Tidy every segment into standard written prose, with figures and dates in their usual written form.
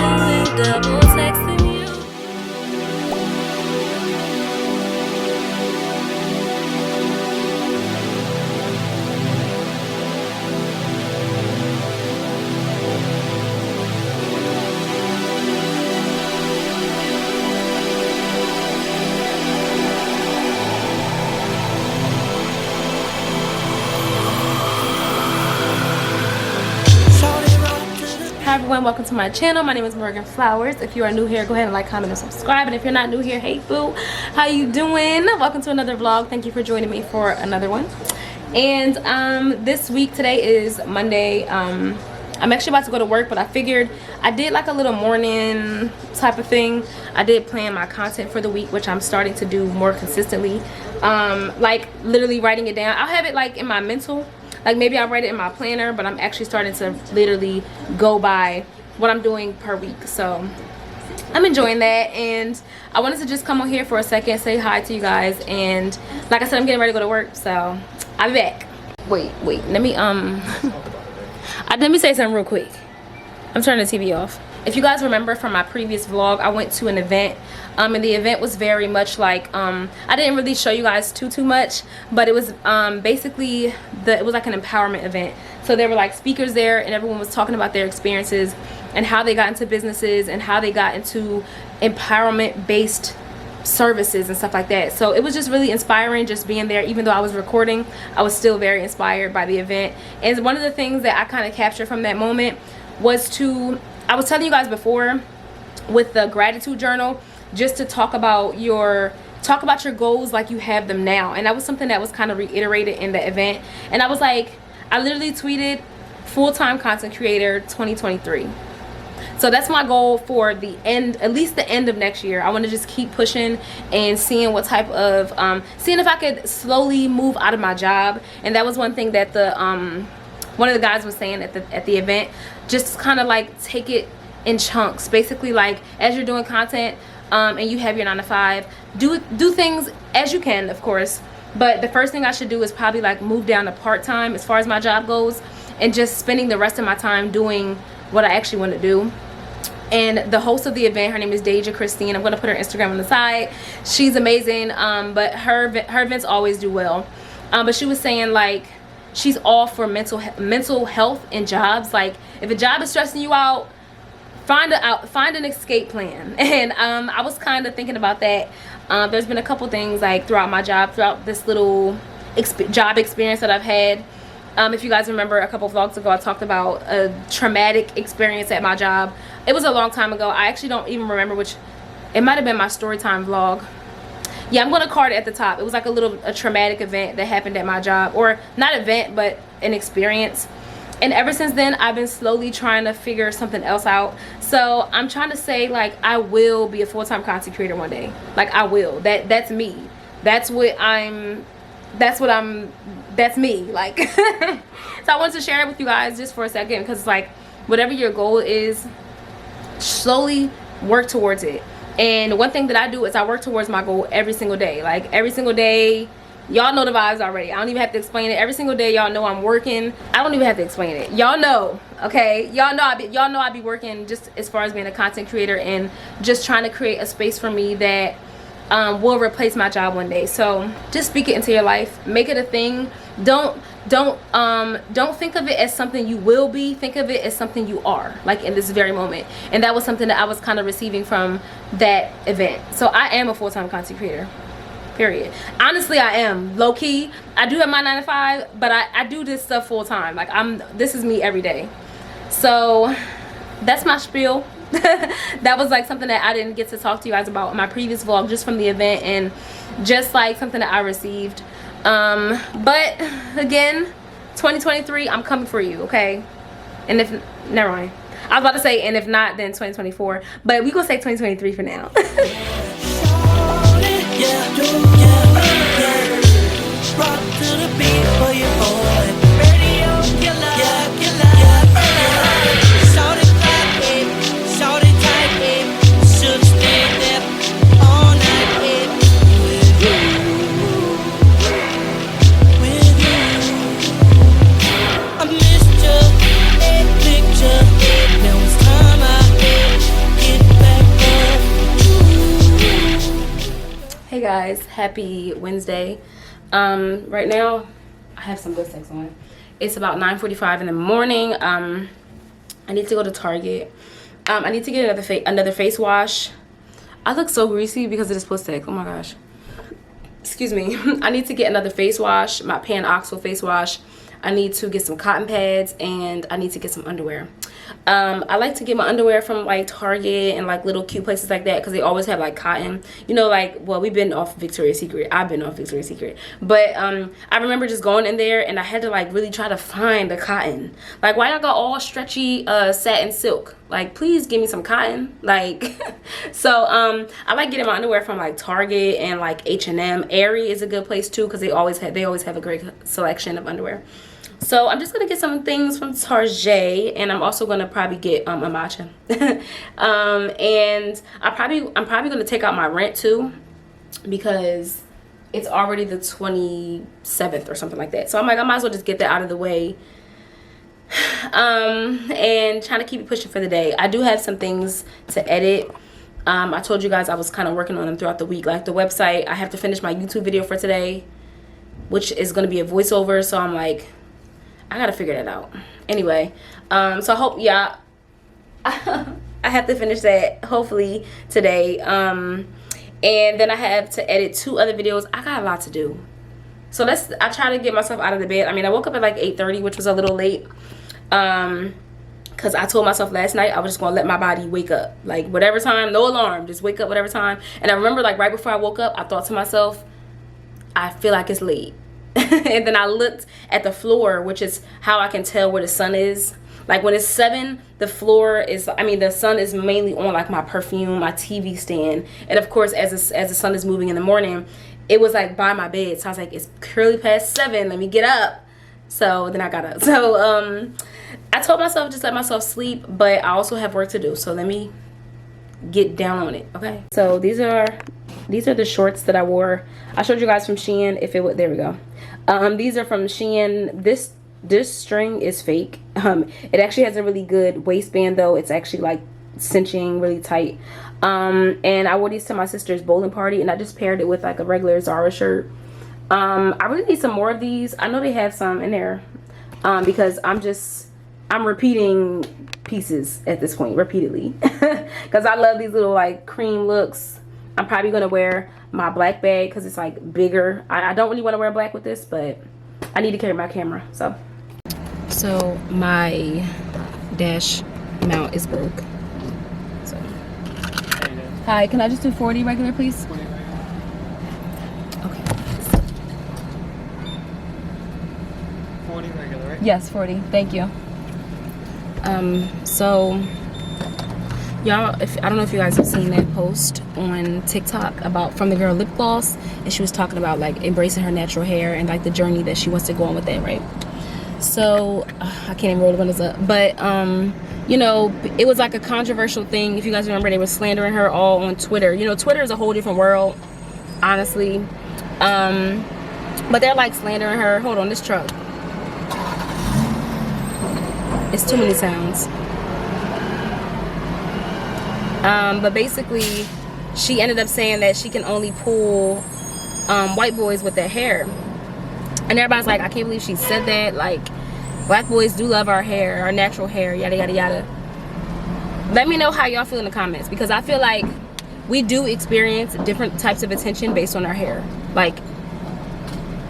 calling, double texting you. Hi everyone, welcome to my channel. My name is Morgan Flowers. If you are new here, go ahead and like, comment, and subscribe. And if you're not new here, hey boo, how you doing? Welcome to another vlog. Thank you for joining me for another one. And this week, today is Monday. I'm actually about to go to work, but I figured I did like a little morning type of thing. I did plan my content for the week, which I'm starting to do more consistently. Like literally writing it down. I'll have it like in my mental. Like maybe I'll write it in my planner, but I'm actually starting to literally go by what I'm doing per week. So I'm enjoying that, and I wanted to just come on here for a second, say hi to you guys, and like I said, I'm getting ready to go to work, so I'll be back. Wait, let me let me say something real quick. I'm turning the TV off. If you guys remember from my previous vlog, I went to an event, and the event was very much like, I didn't really show you guys too much, but it was basically, it was like an empowerment event. So there were like speakers there, and everyone was talking about their experiences and how they got into businesses and how they got into empowerment based services and stuff like that. So it was just really inspiring just being there. Even though I was recording, I was still very inspired by the event. And one of the things that I kind of captured from that moment was I was telling you guys before with the gratitude journal, just to talk about your goals like you have them now. And that was something that was kind of reiterated in the event. And I was like, I literally tweeted full-time content creator 2023. So that's my goal for the end, at least the end of next year. I want to just keep pushing and seeing what type of seeing if I could slowly move out of my job. And that was one thing that the one of the guys was saying at the event, just kind of like take it in chunks. Basically, like as you're doing content and you have your 9 to 5, do things as you can, of course. But the first thing I should do is probably like move down to part-time as far as my job goes, and just spending the rest of my time doing what I actually want to do. And the host of the event, her name is Deja Christine. I'm going to put her Instagram on the side. She's amazing, but her events always do well. But she was saying like, she's all for mental health in jobs. Like if a job is stressing you out, find an escape plan. And I was kind of thinking about that. There's been a couple things like throughout this little job experience that I've had. If you guys remember, a couple vlogs ago I talked about a traumatic experience at my job. It was a long time ago. I actually don't even remember which. It might have been my story time vlog. Yeah, I'm going to card it at the top. It was like a traumatic event that happened at my job. Or not event, but an experience. And ever since then, I've been slowly trying to figure something else out. So I'm trying to say, like, I will be a full-time content creator one day. Like, I will. That's me. That's me. Like, so I wanted to share it with you guys just for a second, because it's like, whatever your goal is, slowly work towards it. And one thing that I do is I work towards my goal every single day. Like every single day, y'all know the vibes already. I don't even have to explain it. Every single day, y'all know I'm working. I don't even have to explain it. Y'all know, okay? Y'all know I be working just as far as being a content creator and just trying to create a space for me that will replace my job one day. So just speak it into your life. Make it a thing. Don't think of it as something you will be. Think of it as something you are, like in this very moment. And that was something that I was kind of receiving from that event. So I am a full-time content creator, period. Honestly, I am low-key. I do have my 9 to 5, but I do this stuff full-time. Like this is me every day. So that's my spiel. That was like something that I didn't get to talk to you guys about in my previous vlog, just from the event, and just like something that I received. But again, 2023, I'm coming for you, okay? And if never mind, I was about to say, and if not, then 2024, but we gonna say 2023 for now. guys, happy Wednesday. Right now I have some good sex on. It's about 9:45 in the morning. I need to go to Target. I need to get another face wash. I look so greasy because of this Puss-Tech. Oh my gosh, excuse me. I need to get another face wash, my Pan-Oxyl face wash. I need to get some cotton pads, and I need to get some underwear. I like to get my underwear from like Target and like little cute places like that, because they always have like cotton, you know, like, well, we've been off Victoria's Secret. I've been off Victoria's Secret, but I remember just going in there and I had to like really try to find the cotton. Like, why y'all got all stretchy satin silk? Like, please give me some cotton. Like so I like getting my underwear from like Target and like H&M. Aerie is a good place too, because they always have a great selection of underwear. So I'm just gonna get some things from Target, and I'm also gonna probably get a matcha. And I'm probably gonna take out my rent too, because it's already the 27th or something like that. So I'm like, I might as well just get that out of the way. And trying to keep it pushing for the day. I do have some things to edit. I told you guys I was kind of working on them throughout the week, like the website. I have to finish my YouTube video for today, which is gonna be a voiceover. So I'm like, I gotta figure that out. Anyway, so I hope, yeah, I have to finish that hopefully today. And then I have to edit 2 other videos. I got a lot to do. So I try to get myself out of the bed. I mean, I woke up at like 8:30, which was a little late. Because I told myself last night I was just gonna let my body wake up. Like, whatever time, no alarm, just wake up whatever time. And I remember, like, right before I woke up, I thought to myself, I feel like it's late. And then I looked at the floor, which is how I can tell where the sun is. Like, when it's 7, the floor is, I mean, the sun is mainly on like my perfume, my TV stand. And of course, as the sun is moving in the morning, it was like by my bed. So I was like, it's curly past 7, let me get up. So then I got up. So I told myself just let myself sleep, but I also have work to do. So let me get down on it, okay? So these are the shorts that I wore. I showed you guys from Shein. If it would, there we go. These are from Shein. This string is fake. It actually has a really good waistband though. It's actually like cinching really tight. And I wore these to my sister's bowling party, and I just paired it with like a regular Zara shirt. I really need some more of these. I know they have some in there, because I'm repeating pieces at this point repeatedly, because I love these little like cream looks. I'm probably gonna wear my black bag because it's like bigger. I don't really want to wear black with this, but I need to carry my camera. So my dash mount is broke. So hi, can I just do 40 regular, please? 40 regular. Okay. 40 regular, right? Yes, 40. Thank you. So y'all, I don't know if you guys have seen that post on TikTok from the girl lip gloss, and she was talking about like embracing her natural hair and like the journey that she wants to go on with that, right? So I can't even roll the windows up, but you know, it was like a controversial thing. If you guys remember, they were slandering her all on Twitter. You know, Twitter is a whole different world, honestly. But they're like slandering her. Hold on, this truck, it's too many sounds. But basically, she ended up saying that she can only pull white boys with their hair. And everybody's like, I can't believe she said that. Like, black boys do love our hair, our natural hair, yada, yada, yada. Let me know how y'all feel in the comments, because I feel like we do experience different types of attention based on our hair. Like,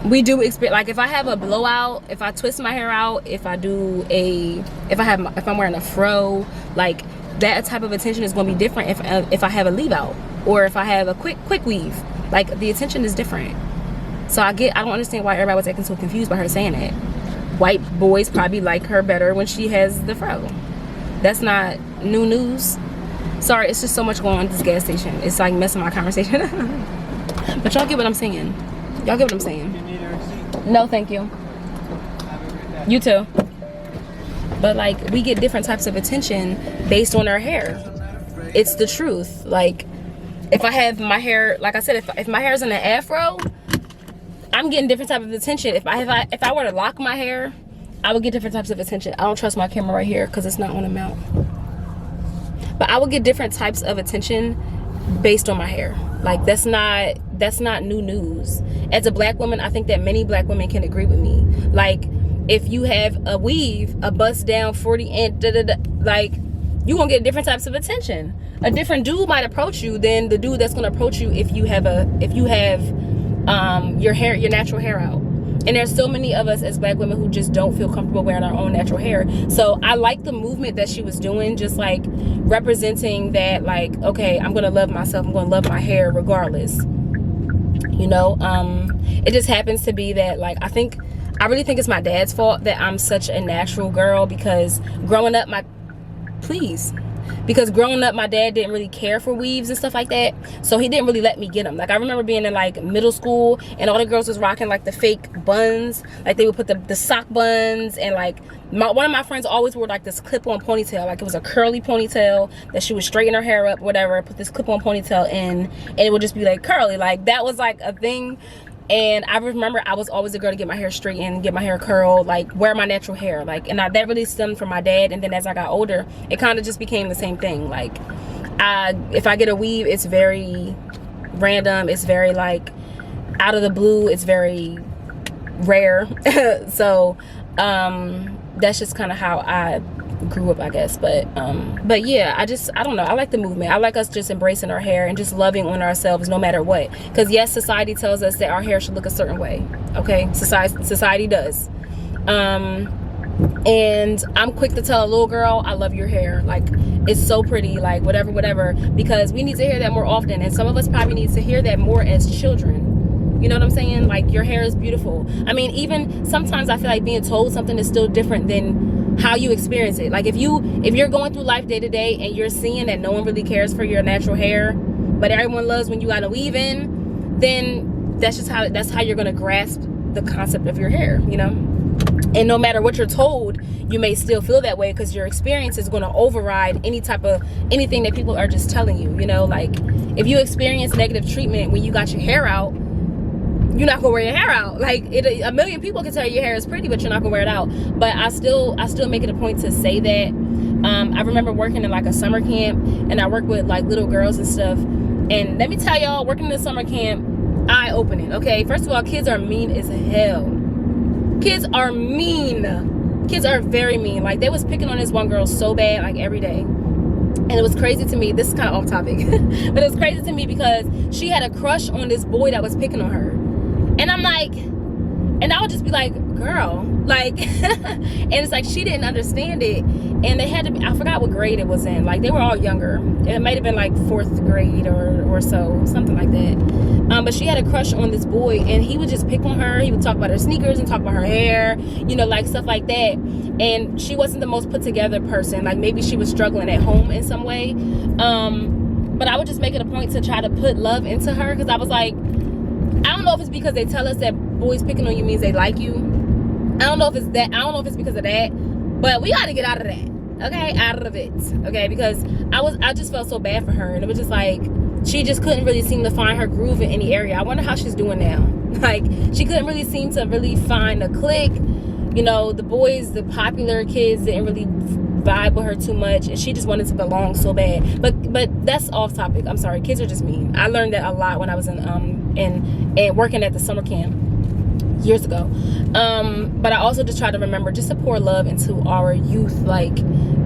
we do experience, like, if I have a blowout, if I twist my hair out, if I'm wearing a fro, like, that type of attention is going to be different if I have a leave out, or if I have a quick weave. Like, the attention is different. So I don't understand why everybody was acting so confused by her saying that. White boys probably like her better when she has the fro. That's not new news. Sorry, it's just so much going on at this gas station. It's like messing my conversation. But y'all get what I'm saying. Y'all get what I'm saying. You need a receipt? No, thank you. Have a great day. You too. But like, we get different types of attention based on our hair. It's the truth. Like, if I have my hair, like I said, if my hair's in an afro, I'm getting different type of attention. If I were to lock my hair, I would get different types of attention. I don't trust my camera right here because it's not on a mount. But I would get different types of attention based on my hair. Like, that's that's not new news. As a black woman, I think that many black women can agree with me. Like, if you have a weave, a bust down 40 inch, like, you gonna get different types of attention. A different dude might approach you than the dude that's gonna approach you if you have your hair, your natural hair out. And there's so many of us as black women who just don't feel comfortable wearing our own natural hair. So I like the movement that she was doing, just like representing that, like, okay, I'm gonna love myself, I'm gonna love my hair regardless. You know, it just happens to be that, like, I really think it's my dad's fault that I'm such a natural girl, because growing up, my dad didn't really care for weaves and stuff like that, so he didn't really let me get them. Like, I remember being in like middle school and all the girls was rocking like the fake buns, like they would put the sock buns, and like one of my friends always wore like this clip-on ponytail, like it was a curly ponytail that she would straighten her hair up, whatever, put this clip-on ponytail in, and it would just be like curly. Like, that was like a thing. And I remember I was always a girl to get my hair straightened, get my hair curled, like wear my natural hair. Like, and that really stemmed from my dad. And then as I got older, it kind of just became the same thing. Like, if I get a weave, it's very random. It's very like out of the blue. It's very rare. So that's just kind of how I grew up, I guess. But yeah, I don't know, I like the movement. I like us just embracing our hair and just loving on ourselves no matter what, because yes, society tells us that our hair should look a certain way. Okay, society does. And I'm quick to tell a little girl, I love your hair, like it's so pretty, like whatever, because we need to hear that more often. And some of us probably need to hear that more as children. You know what I'm saying? Like, your hair is beautiful. I mean, even sometimes I feel like being told something is still different than how you experience it. Like, if you're going through life day to day and you're seeing that no one really cares for your natural hair, but everyone loves when you got a weave in, then that's how you're gonna grasp the concept of your hair, you know? And no matter what you're told, you may still feel that way, because your experience is going to override anything that people are just telling you. You know, like, if you experience negative treatment when you got your hair out, you're not gonna wear your hair out. Like, a million people can tell you your hair is pretty, but you're not gonna wear it out. But I still make it a point to say that. I remember working in like a summer camp, and I worked with like little girls and stuff. And let me tell y'all, working in the summer camp, eye-opening. Okay, first of all, kids are mean as hell. Kids are mean. Kids are very mean. Like, they was picking on this one girl so bad, like every day. And it was crazy to me. This is kind of off topic, but it was crazy to me because she had a crush on this boy that was picking on her. And I'm like, and I would just be like, girl, like, and it's like she didn't understand it. And they had to be, I forgot what grade it was in. Like, they were all younger. It might have been like 4th grade or so, something like that. But she had a crush on this boy, and he would just pick on her. He would talk about her sneakers and talk about her hair, you know, like stuff like that. And she wasn't the most put together person. Like, maybe she was struggling at home in some way. But I would just make it a point to try to put love into her, because I was like, I don't know if it's because they tell us that boys picking on you means they like you. I don't know if it's that. I don't know if it's because of that. But we got to get out of that. Okay, out of it. Okay, because I just felt so bad for her, and it was just like she just couldn't really seem to find her groove in any area. I wonder how she's doing now. Like, she couldn't really seem to really find a clique. You know, the boys, the popular kids didn't really vibe with her too much, and she just wanted to belong so bad. But that's off topic. I'm sorry. Kids are just mean. I learned that a lot when I was in working at the summer camp years ago. But I also just try to remember just to pour love into our youth, like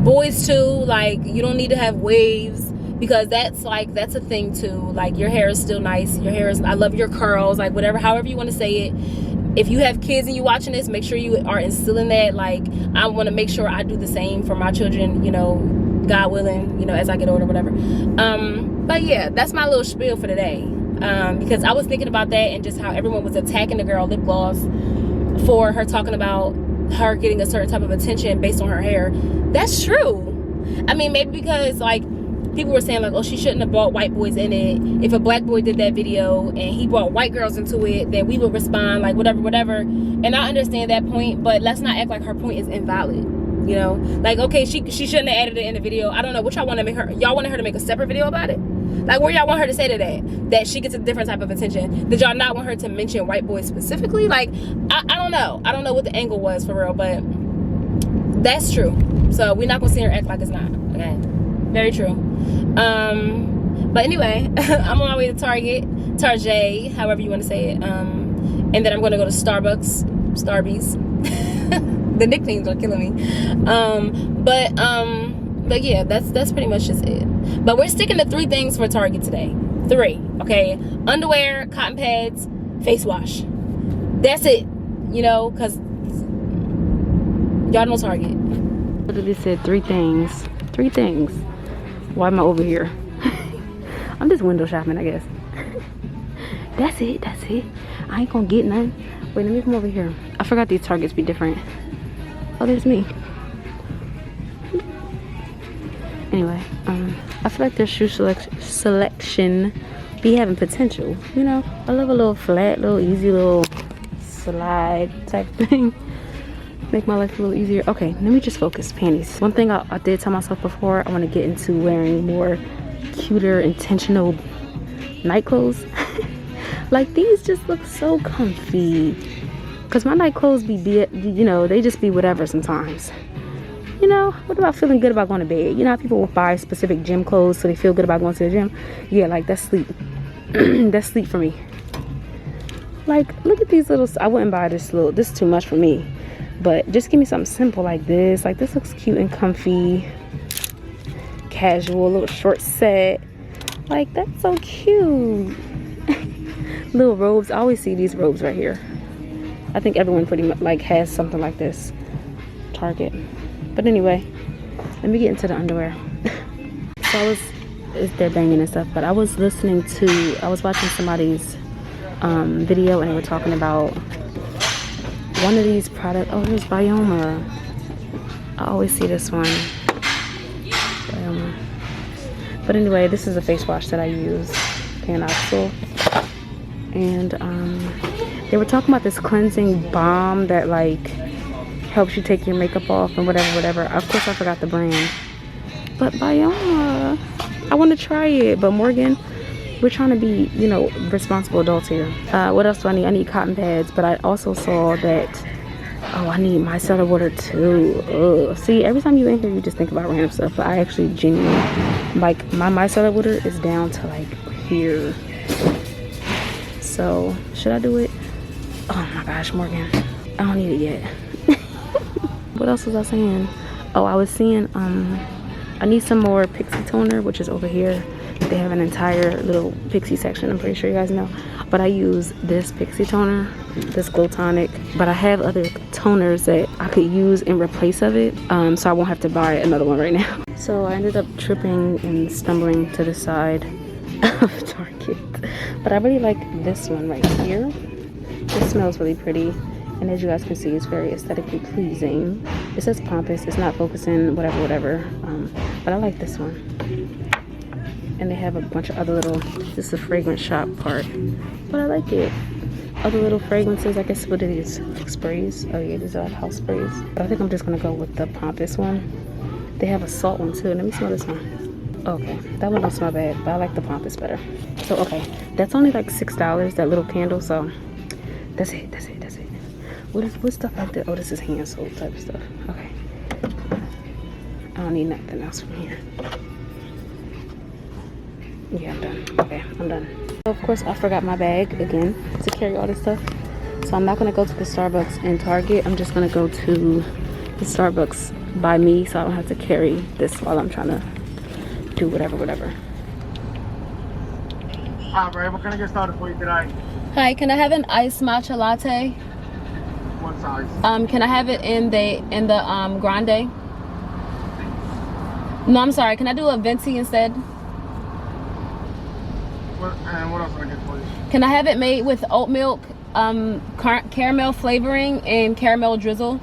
boys too. Like, you don't need to have waves, because that's a thing too. Like, your hair is still nice. Your hair is, I love your curls, like whatever, however you want to say it. If you have kids and you watching this, make sure you are instilling that. Like, I want to make sure I do the same for my children, you know, God willing, you know, as I get older, whatever. But yeah, that's my little spiel for today. Because I was thinking about that, and just how everyone was attacking the girl lip gloss for her talking about her getting a certain type of attention based on her hair. That's true. I mean, maybe because like people were saying like, oh, she shouldn't have brought white boys in it. If a black boy did that video and he brought white girls into it, then we would respond like whatever. And I understand that point, but let's not act like her point is invalid. You know, like, okay, she shouldn't have added it in the video. I don't know what y'all want to make her. Y'all wanted her to make a separate video about it? Like, where y'all want her to say to that she gets a different type of attention? Did y'all not want her to mention white boys specifically? Like, I don't know. I don't know what the angle was for real, but that's true. So we're not gonna see her act like it's not. Okay, very true. But anyway, I'm on my way to Target, however you want to say it. And then I'm gonna go to Starbucks. The nicknames are killing me. But yeah, that's pretty much just it. But we're sticking to 3 things for Target today. 3, okay? Underwear, cotton pads, face wash. That's it. You know, cause y'all know Target. Literally said 3 things. 3 things. Why am I over here? I'm just window shopping, I guess. That's it. I ain't gonna get none. Wait, let me come over here. I forgot these Targets be different. Oh, there's me. Anyway, I feel like their shoe selection be having potential. You know, I love a little flat, little easy, little slide type thing. Make my life a little easier. Okay, let me just focus. Panties. One thing I did tell myself before, I want to get into wearing more cuter, intentional night clothes. Like, these just look so comfy. Because my night clothes be, you know, they just be whatever sometimes. You know, what about feeling good about going to bed? You know how people will buy specific gym clothes so they feel good about going to the gym? Yeah, like, that's sleep. That's sleep for me. Like, look at these little, I wouldn't buy this little, this is too much for me. But just give me something simple like this. Like, this looks cute and comfy. Casual, little short set. Like, that's so cute. Little robes. I always see these robes right here. I think everyone pretty much like has something like this. Target. But anyway, let me get into the underwear. So they're banging and stuff, but I was watching somebody's video, and they were talking about one of these products. Oh, here's Bioma. I always see this one. Bioma. But anyway, this is a face wash that I use. Panoxyl. And they were talking about this cleansing balm that like helps you take your makeup off and whatever. Of course I forgot the brand. But Bioma, I want to try it. But Morgan, we're trying to be, you know, responsible adults here. What else do I need? I need cotton pads, but I also saw that, oh, I need micellar water too. Ugh. See, every time you in here, you just think about random stuff, but I actually genuinely, like, my micellar water is down to like here. So, should I do it? Oh my gosh, Morgan, I don't need it yet. What else was I saying? Oh, I was seeing, I need some more Pixie toner, which is over here. They have an entire little Pixie section, I'm pretty sure you guys know. But I use this Pixie toner, this Glow Tonic. But I have other toners that I could use in replace of it. So I won't have to buy another one right now. So I ended up tripping and stumbling to the side of Target. But I really like this one right here. It smells really pretty. And as you guys can see, it's very aesthetically pleasing. It says pompous, it's not focusing, whatever. But I like this one. And they have a bunch of other little, this is the fragrance shop part, but I like it. Other little fragrances, I guess, what are these? Sprays? Oh yeah, these are house sprays. But I think I'm just gonna go with the pompous one. They have a salt one too. Let me smell this one. Okay, that one don't smell bad, but I like the pompous better. So okay, that's only like $6, that little candle, so that's it. What stuff like that? Oh, this is hand soap type of stuff. Okay. I don't need nothing else from here. Yeah, I'm done. Okay, I'm done. Of course, I forgot my bag again to carry all this stuff. So I'm not gonna go to the Starbucks and Target. I'm just gonna go to the Starbucks by me, so I don't have to carry this while I'm trying to do whatever. Hi, Ray. What can I get started for you today? Hi, can I have an iced matcha latte? What size? Can I have it in the grande? No, I'm sorry. Can I do a venti instead? And what else can I get for you? Can I have it made with oat milk, caramel flavoring, and caramel drizzle?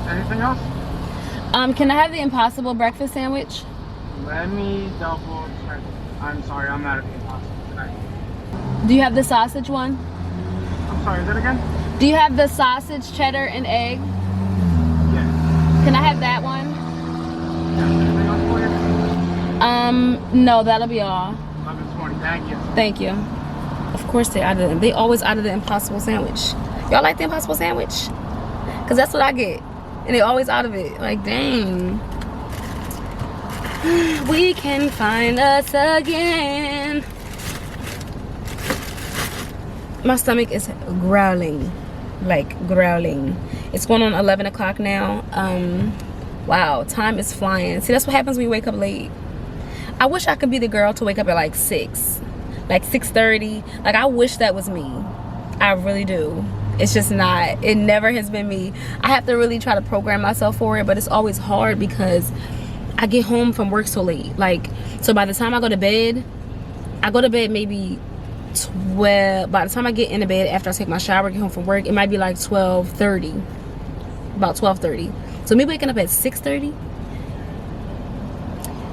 Anything else? Can I have the Impossible breakfast sandwich? Let me double check. I'm sorry, I'm out of the Impossible tonight. Do you have the sausage one? I'm sorry, is that again? Do you have the sausage, cheddar, and egg? Yes. Can I have that one? Anything else for you? No, that'll be all. 11:20. Thank you. Thank you. Of course they always out of the Impossible sandwich. Y'all like the Impossible sandwich? Cause that's what I get, and they always out of it. Like, dang. We can find us again. My stomach is growling, like growling. It's going on 11 o'clock now. Wow, time is flying. See, that's what happens when you wake up late. I wish I could be the girl to wake up at like 6, like 6:30. Like, I wish that was me. I really do. It's just not. It never has been me. I have to really try to program myself for it, but it's always hard because I get home from work so late. Like, so by the time I go to bed maybe 12. By the time I get into bed after I take my shower, get home from work, it might be like 12:30. About 12:30. So me waking up at 6:30,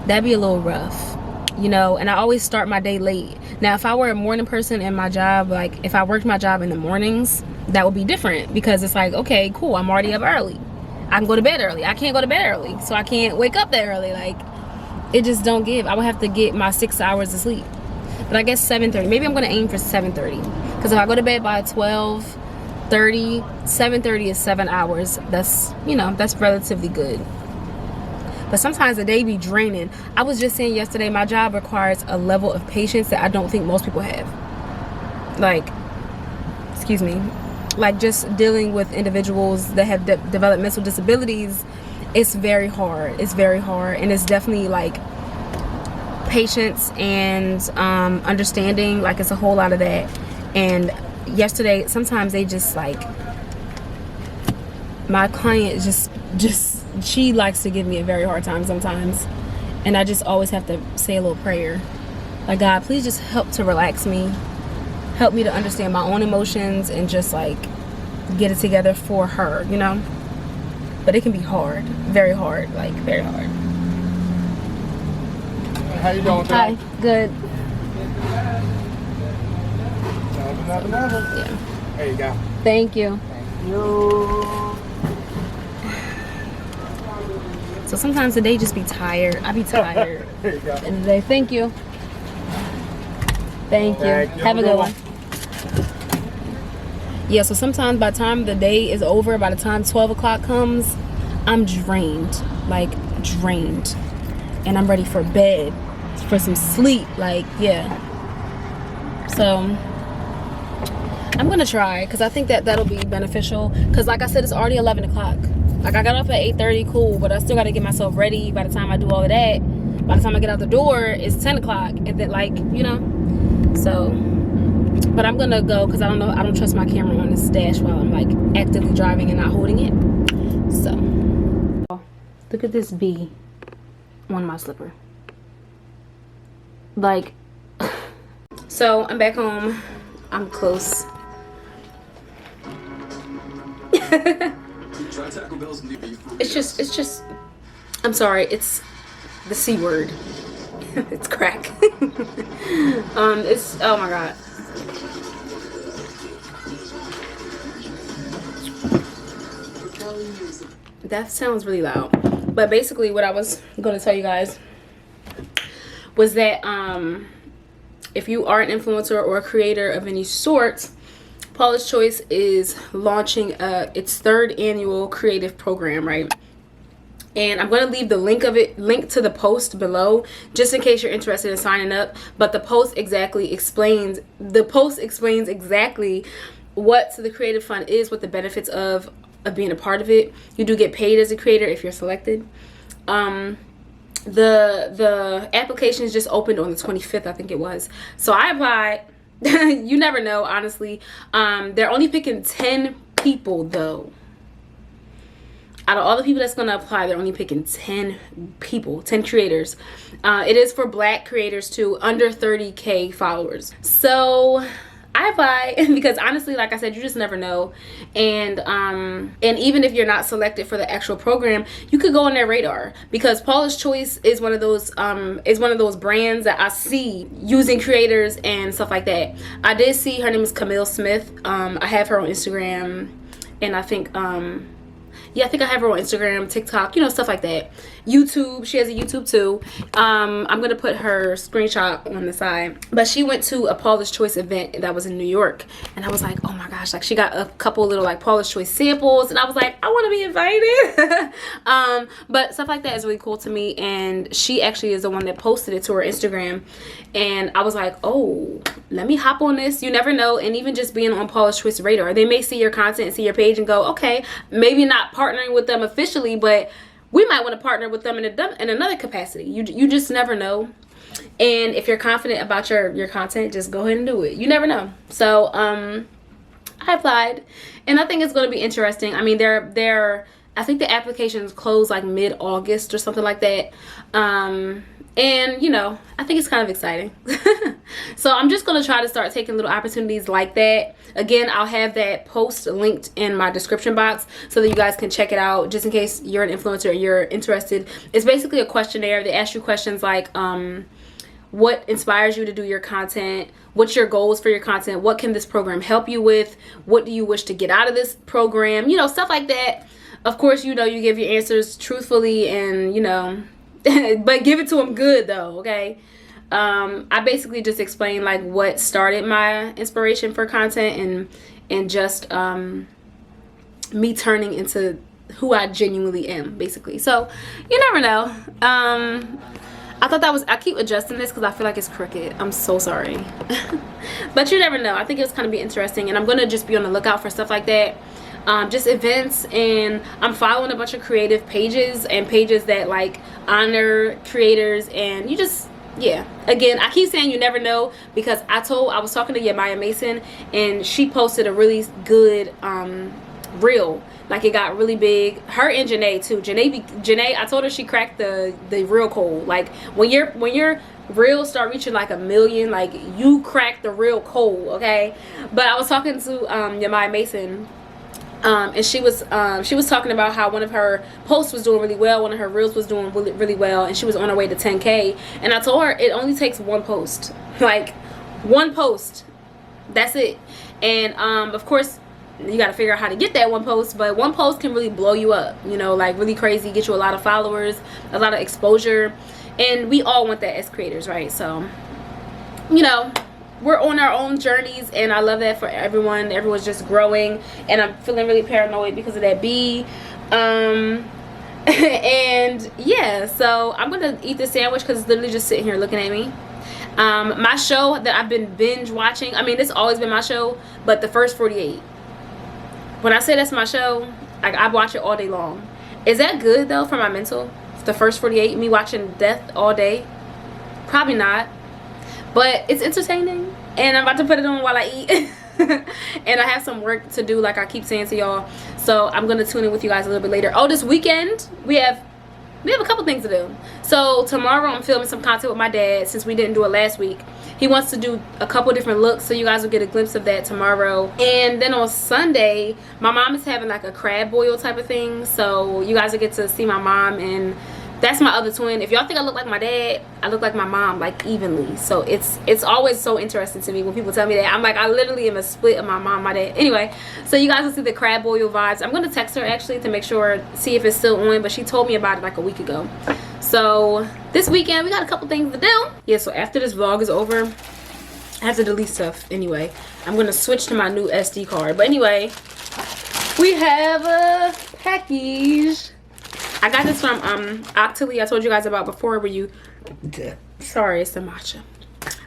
that'd be a little rough, you know. And I always start my day late. Now, if I were a morning person in my job, like if I worked my job in the mornings, that would be different, because it's like, okay, cool, I'm already up early. I can go to bed early. I can't go to bed early, so I can't wake up that early. Like, it just don't give. I would have to get my 6 hours of sleep. But I guess 7:30. Maybe I'm gonna aim for 7:30, because if I go to bed by 12:30, 7:30 is 7 hours. That's, you know, that's relatively good. But sometimes the day be draining. I was just saying yesterday, my job requires a level of patience that I don't think most people have. Like, excuse me, like just dealing with individuals that have developed mental disabilities, it's very hard. It's very hard, and it's definitely like patience and understanding. Like, it's a whole lot of that. And yesterday, sometimes they just like, my client just she likes to give me a very hard time sometimes, and I just always have to say a little prayer, like, God, please just help to relax me, help me to understand my own emotions, and just like get it together for her, you know. But it can be hard, very hard, like very hard. How you doing today? Hi, good. Yeah. There you go. Thank you. Thank you. So sometimes the day just be tired. I be tired. There you go. And the day, thank you. Thank you. Have a good one. Yeah, so sometimes by the time the day is over, by the time 12 o'clock comes, I'm drained, like drained. And I'm ready for bed, for some sleep, like, yeah. So I'm gonna try, because I think that that'll be beneficial, because like I said, it's already 11 o'clock. Like, I got off at 8:30, cool, but I still got to get myself ready. By the time I do all of that, by the time I get out the door, it's 10 o'clock, and then, like, you know. So, but I'm gonna go, because I don't trust my camera on this dash while I'm like actively driving and not holding it. So look at this bee on my slipper. Like, so I'm back home. I'm close. It's just I'm sorry, it's the C word. It's crack. It's, oh my god. That sounds really loud. But basically what I was going to tell you guys was that if you are an influencer or a creator of any sort, Paula's Choice is launching its 3rd annual creative program, right? And I'm going to leave the link to the post below, just in case you're interested in signing up. But the post explains exactly what the Creative Fund is, what the benefits of being a part of it. You do get paid as a creator if you're selected. The applications just opened on the 25th, I think it was. So I applied. You never know, honestly. They're only picking 10 people though. Out of all the people that's going to apply, they're only picking 10 people, 10 creators. It is for Black creators too, under 30K followers. So I applied because honestly, like I said, you just never know. And even if you're not selected for the actual program, you could go on their radar, because Paula's Choice is one of those brands that I see using creators and stuff like that. I did see, her name is Camille Smith. I have her on Instagram, and I think I think I have her on Instagram, TikTok, you know, stuff like that. YouTube. She has a YouTube too. I'm gonna put her screenshot on the side. But she went to a Paula's Choice event that was in New York, and I was like, oh my gosh, like she got a couple little like Paula's Choice samples, and I was like, I want to be invited. But stuff like that is really cool to me, and she actually is the one that posted it to her Instagram, and I was like, oh, let me hop on this. You never know. And even just being on Paula's Choice radar, they may see your content and see your page and go, okay, maybe not partnering with them officially, but we might want to partner with them in another capacity. You just never know. And if you're confident about your content, just go ahead and do it. You never know. So I applied, and I think it's going to be interesting. I mean, I think the applications close like mid-August or something like that. And you know, I think it's kind of exciting. So I'm just going to try to start taking little opportunities like that. Again, I'll have that post linked in my description box so that you guys can check it out, just in case you're an influencer and you're interested. It's basically a questionnaire. They ask you questions like what inspires you to do your content, what's your goals for your content, what can this program help you with, what do you wish to get out of this program, you know, stuff like that. Of course, you know, you give your answers truthfully, and you know, but give it to them good though, okay? I basically just explained like what started my inspiration for content, and just me turning into who I genuinely am, basically. So you never know. I thought that was, I keep adjusting this because I feel like it's crooked. I'm so sorry. But you never know. I think it's kind of be interesting, and I'm gonna just be on the lookout for stuff like that. Just events, and I'm following a bunch of creative pages and pages that like honor creators, and you just, yeah, again, I keep saying you never know, because I was talking to Yamaya Mason, and she posted a really good reel. Like, it got really big. Her and Janae too. Janae, I told her she cracked the real code. Like, when your reels start reaching like 1 million, like, you crack the real code, okay? But I was talking to Yamaya Mason, and she was talking about how one of her posts was doing really well, one of her reels was doing really, really well, and she was on her way to 10K. And I told her it only takes one post, like one post, that's it. And of course you got to figure out how to get that one post, but one post can really blow you up, you know, like really crazy, get you a lot of followers, a lot of exposure, and we all want that as creators, right? So, you know, we're on our own journeys, and I love that for everyone. Everyone's just growing, and I'm feeling really paranoid because of that bee. And yeah, so I'm gonna eat this sandwich because it's literally just sitting here looking at me. My show that I've been binge watching, I mean, it's always been my show, but The First 48. When I say that's my show, like, I watch it all day long. Is that good though for my mental? The First 48, me watching death all day? Probably not. But it's entertaining, and I'm about to put it on while I eat. And I have some work to do, like I keep saying to y'all, so I'm gonna tune in with you guys a little bit later. Oh, this weekend we have a couple things to do. So tomorrow I'm filming some content with my dad, since we didn't do it last week. He wants to do a couple different looks, so you guys will get a glimpse of that tomorrow. And then on Sunday, my mom is having like a crab boil type of thing, so you guys will get to see my mom, and that's my other twin. If y'all think I look like my dad, I look like my mom, like evenly. So it's always so interesting to me when people tell me that. I'm like, I literally am a split of my mom, my dad. Anyway, so you guys will see the crab boil vibes. I'm gonna text her actually to make sure, see if it's still on, but she told me about it like a week ago. So this weekend we got a couple things to do. Yeah, so after this vlog is over, I have to delete stuff anyway. I'm gonna switch to my new SD card. But anyway, we have a package. I got this from Octoly. I told you guys about before, where you, sorry, it's the matcha,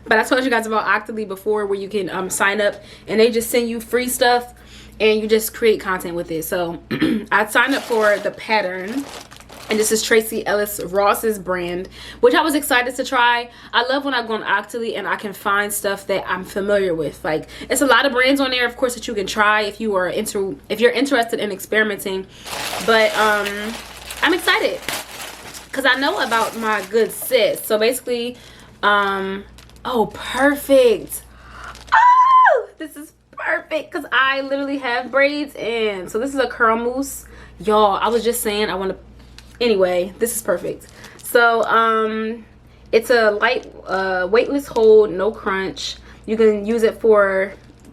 but I told you guys about Octoly before, where you can sign up and they just send you free stuff and you just create content with it. So I signed up for the pattern, and this is Tracy Ellis Ross's brand, which I was excited to try. I love when I go on Octoly and I can find stuff that I'm familiar with. Like, it's a lot of brands on there, of course, that you can try if you're interested in experimenting. But I'm excited because I know about my good sis. So basically, oh, perfect. Oh, this is perfect because I literally have braids in. So this is a curl mousse. Y'all, I was just saying I want to, anyway, this is perfect. So it's a light weightless hold, no crunch. You can use it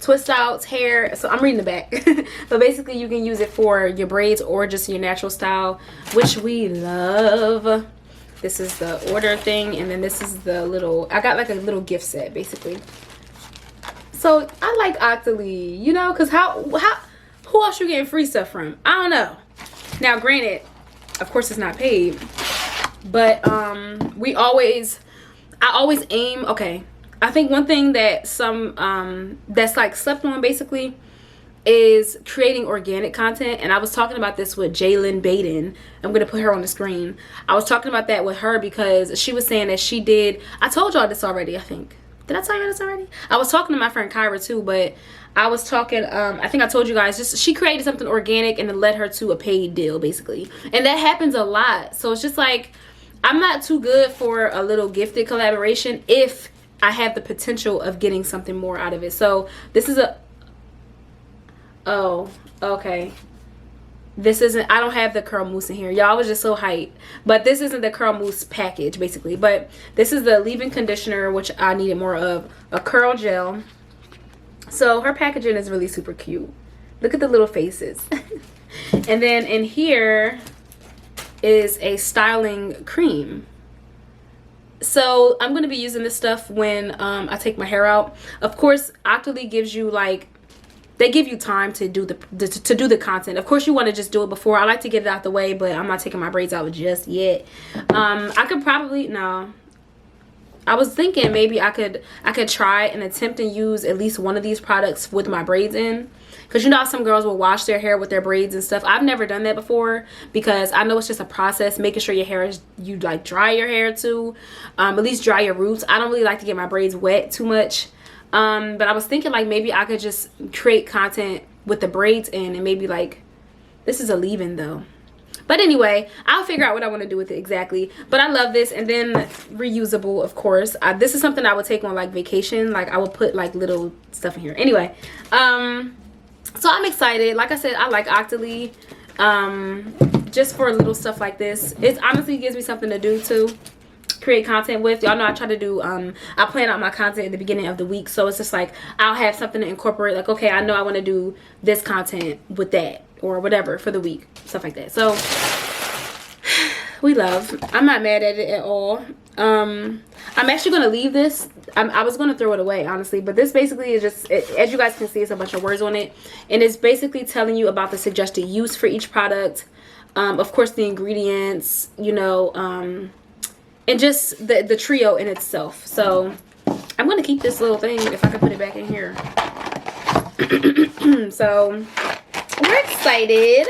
twist outs, hair. So I'm reading the back. But basically you can use it for your braids or just your natural style, which we love. This is the order thing, and then this is the little, I got like a little gift set basically. So I like Octoly, you know, because who else you getting free stuff from? I don't know. Now granted, of course it's not paid, but I always aim, okay, I think one thing that that's like slept on basically is creating organic content. And I was talking about this with Jalen Baden. I'm gonna put her on the screen. I was talking about that with her because she was saying that she did, I told y'all this already, I think. Did I tell you this already? I was talking to my friend Kyra too, but I was talking, I think I told you guys, just she created something organic and it led her to a paid deal basically. And that happens a lot. So it's just like, I'm not too good for a little gifted collaboration if I have the potential of getting something more out of it. So this is a, oh, okay. This isn't, I don't have the curl mousse in here. Y'all was just so hyped. But this isn't the curl mousse package, basically. But this is the leave-in conditioner, which I needed more of. A curl gel. So her packaging is really super cute. Look at the little faces. And then in here is a styling cream. So I'm going to be using this stuff when I take my hair out. Of course, Octoly gives you like, they give you time to do the content. Of course you want to just do it before. I like to get it out the way, but I'm not taking my braids out just yet. I could probably, no, I was thinking maybe I could try and attempt and use at least one of these products with my braids in, because you know how some girls will wash their hair with their braids and stuff. I've never done that before because I know it's just a process, making sure your hair is, you like dry your hair too, at least dry your roots. I don't really like to get my braids wet too much. But I was thinking like maybe I could just create content with the braids in, and maybe like, this is a leave-in though. But anyway, I'll figure out what I want to do with it exactly. But I love this. And then reusable, of course. This is something I would take on like vacation. Like I would put like little stuff in here. Anyway, so I'm excited. Like I said, I like Octoly. Just for little stuff like this. It honestly gives me something to do too. Create content with. Y'all know I try to do I plan out my content at the beginning of the week, so it's just like I'll have something to incorporate, like okay, I know I want to do this content with that or whatever for the week, stuff like that. So we love. I'm not mad at it at all. I'm actually gonna leave this. I was gonna throw it away honestly, but this basically is just, as you guys can see, it's a bunch of words on it, and it's basically telling you about the suggested use for each product, of course the ingredients, you know, and just the trio in itself. So I'm gonna keep this little thing if I can put it back in here. So we're excited.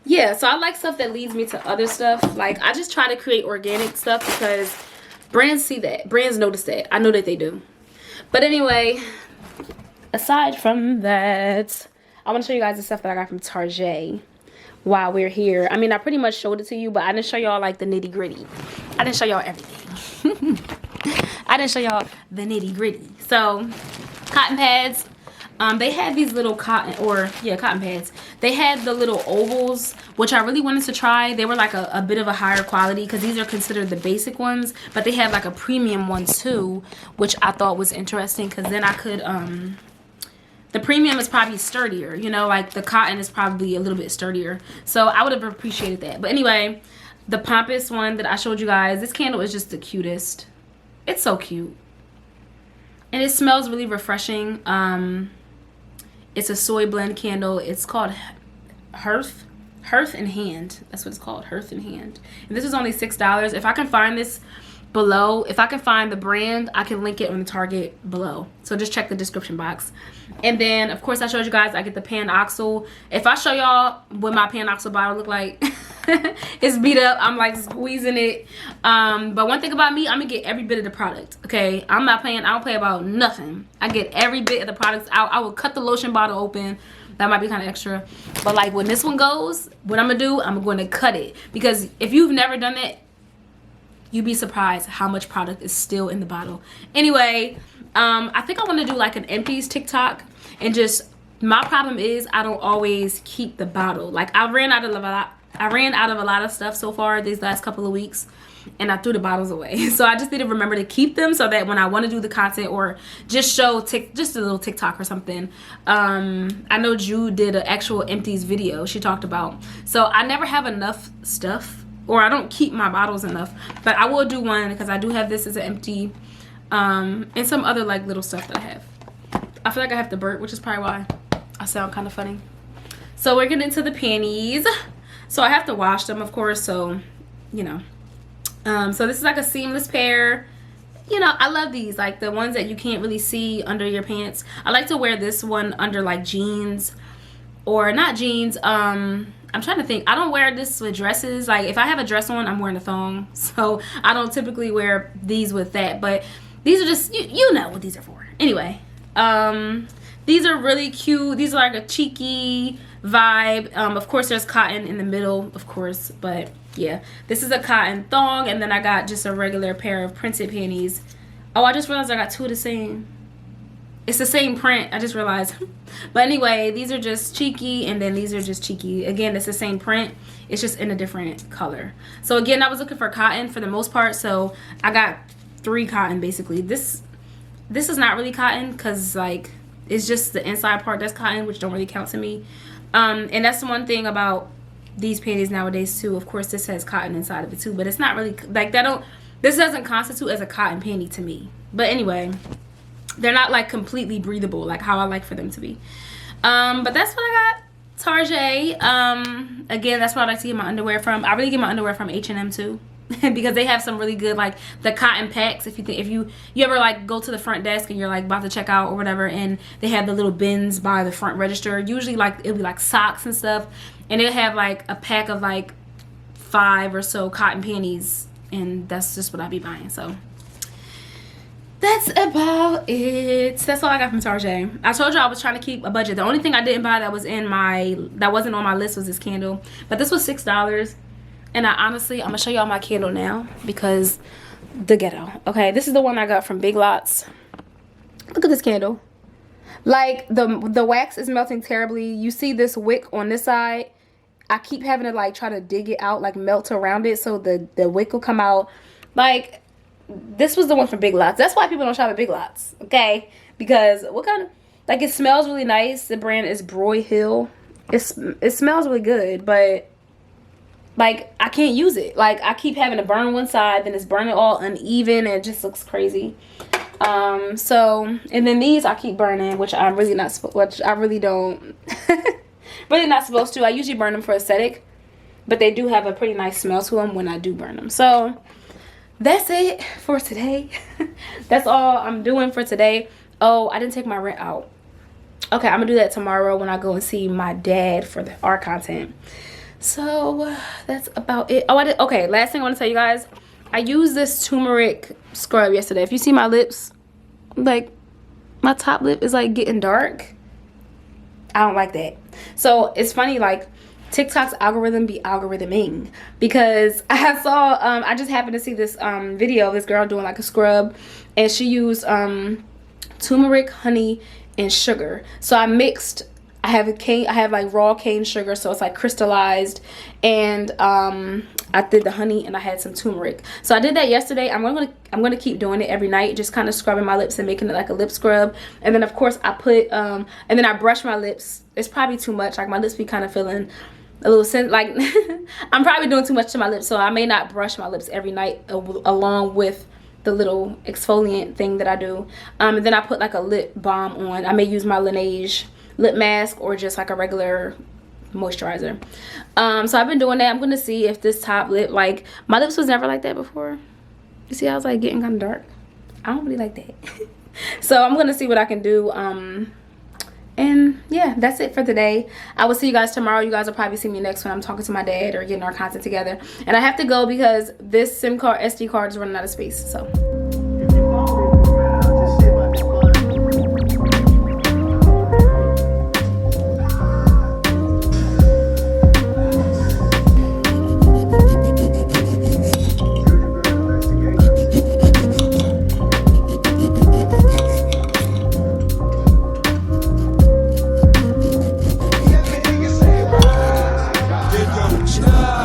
Yeah, so I like stuff that leads me to other stuff. Like I just try to create organic stuff because brands see that, brands notice that. I know that they do. But anyway, aside from that, I want to show you guys the stuff that I got from Target while we're here. I mean, I pretty much showed it to you, but I didn't show y'all like the nitty gritty. I didn't show y'all everything. I didn't show y'all the nitty gritty. So cotton pads, they had these little cotton pads. They had the little ovals, which I really wanted to try. They were like a bit of a higher quality because these are considered the basic ones, but they had like a premium one too, which I thought was interesting because then I could the premium is probably sturdier, you know, like the cotton is probably a little bit sturdier. So I would have appreciated that. But anyway, the pompous one that I showed you guys, this candle is just the cutest. It's so cute. And it smells really refreshing. It's a soy blend candle. It's called Hearth in Hand. That's what it's called, Hearth in Hand. And this is only $6. If I can find this below, if I can find the brand, I can link it on the Target below. So just check the description box. And then of course I showed you guys I get the Panoxyl. If I show y'all what my Panoxyl bottle look like, it's beat up. I'm like squeezing it. But one thing about me, I'm gonna get every bit of the product. Okay, I'm not playing. I don't play about nothing. I get every bit of the products out. I will cut the lotion bottle open. That might be kind of extra, but like when this one goes, what I'm gonna do, I'm going to cut it, because if you've never done that, you'd be surprised how much product is still in the bottle. Anyway, I think I want to do like an empties TikTok, and just, my problem is I don't always keep the bottle. Like I ran out of I ran out of a lot of stuff so far these last couple of weeks, and I threw the bottles away. So I just need to remember to keep them so that when I want to do the content or just show just a little TikTok or something. I know Jude did an actual empties video she talked about. So I never have enough stuff, or I don't keep my bottles enough, but I will do one because I do have this as an empty, and some other like little stuff that I have. I feel like I have to burp, which is probably why I sound kind of funny. So we're getting into the panties. So I have to wash them, of course, so you know. So this is like a seamless pair. You know, I love these, like the ones that you can't really see under your pants. I like to wear this one under like jeans, or not jeans. I'm trying to think. I don't wear this with dresses. Like if I have a dress on, I'm wearing a thong. So I don't typically wear these with that. But these are just, you know what these are for. Anyway, these are really cute. These are like a cheeky vibe. Of course there's cotton in the middle, of course, but yeah, this is a cotton thong, and then I got just a regular pair of printed panties. Oh, I just realized I got two of the same. It's the same print, I just realized. But anyway, these are just cheeky, and then these are just cheeky. Again, it's the same print, it's just in a different color. So again, I was looking for cotton for the most part, so I got 3 cotton basically. This is not really cotton because like it's just the inside part that's cotton, which don't really count to me. And that's the one thing about these panties nowadays too. Of course this has cotton inside of it too, but it's not really like this doesn't constitute as a cotton panty to me. But anyway, they're not like completely breathable like how I like for them to be. But that's what I got. Target. Again, that's what I like to get my underwear from. I really get my underwear from H&M too. Because they have some really good like the cotton packs. If you ever like go to the front desk and you're like about to check out or whatever, and they have the little bins by the front register, usually like it'll be like socks and stuff, and they'll have like a pack of like 5 or so cotton panties, and that's just what I be buying. So that's about it. That's all I got from Target. I told you I was trying to keep a budget. The only thing I didn't buy that wasn't on my list was this candle, but this was $6. And I'm gonna show y'all my candle now because the ghetto. Okay, this is the one I got from Big Lots. Look at this candle. Like the wax is melting terribly. You see this wick on this side. I keep having to like try to dig it out, like melt around it so the wick will come out. Like this was the one from Big Lots. That's why people don't shop at Big Lots. Okay, because what kind of, like, it smells really nice. The brand is Broyhill. It smells really good, but like I can't use it. Like I keep having to burn one side, then it's burning all uneven, and it just looks crazy. So, and then these I keep burning, which I'm really not, which I really don't, really not supposed to. I usually burn them for aesthetic, but they do have a pretty nice smell to them when I do burn them. So that's it for today. That's all I'm doing for today. Oh, I didn't take my rent out. Okay, I'm gonna do that tomorrow when I go and see my dad for our content. So that's about it. Oh, I did. Okay, last thing I want to tell you guys, I used this turmeric scrub yesterday. If you see my lips, like my top lip is like getting dark. I don't like that. So it's funny, like TikTok's algorithm be algorithming, because I saw I just happened to see this video of this girl doing like a scrub, and she used turmeric, honey, and sugar. So I mixed, I have like raw cane sugar, so it's like crystallized, and I did the honey and I had some turmeric. So I did that yesterday. I'm gonna keep doing it every night, just kind of scrubbing my lips and making it like a lip scrub. And then of course I put and then I brush my lips. It's probably too much, like my lips be kind of feeling a little like I'm probably doing too much to my lips, so I may not brush my lips every night along with the little exfoliant thing that I do. And then I put like a lip balm on. I may use my Laneige lip mask or just like a regular moisturizer. So I've been doing that. I'm gonna see if this top lip, like my lips was never like that before. You see, I was like getting kind of dark. I don't really like that. So I'm gonna see what I can do. And yeah, that's it for today. I will see you guys tomorrow. You guys will probably see me next when I'm talking to my dad or getting our content together. And I have to go because this SIM card, SD card, is running out of space. So It don't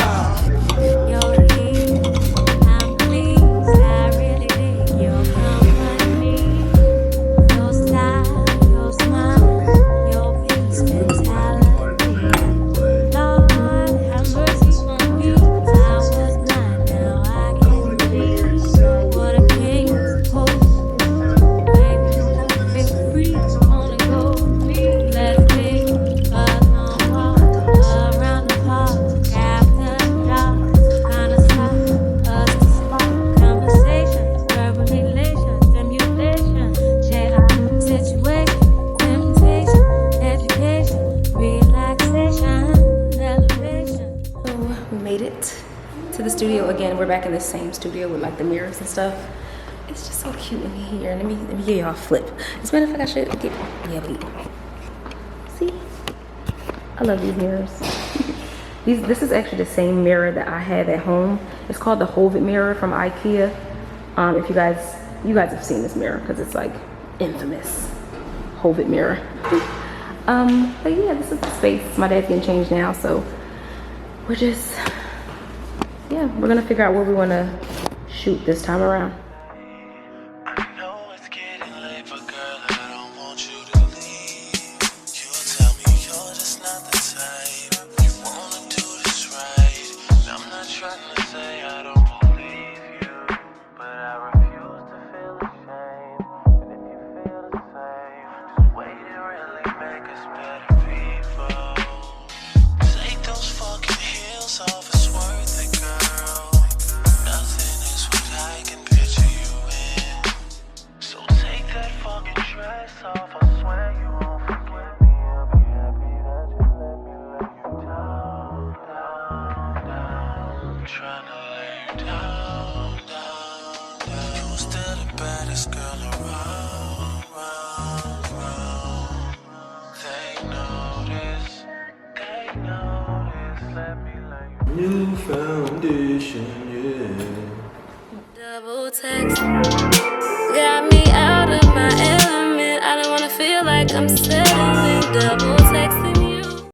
back in the same studio with like the mirrors and stuff. It's just so cute in here. Let me give y'all a flip. As a matter of fact, I should get, yeah, wait. See? I love these mirrors. This is actually the same mirror that I have at home. It's called the Hovet mirror from IKEA. If you guys have seen this mirror because it's like infamous. Hovet mirror. But yeah, this is the space. My dad's getting changed now, so we're just, yeah, we're gonna figure out where we want to shoot this time around. New foundation, yeah. Double text got me out of my element. I don't wanna feel like I'm settling. Double texting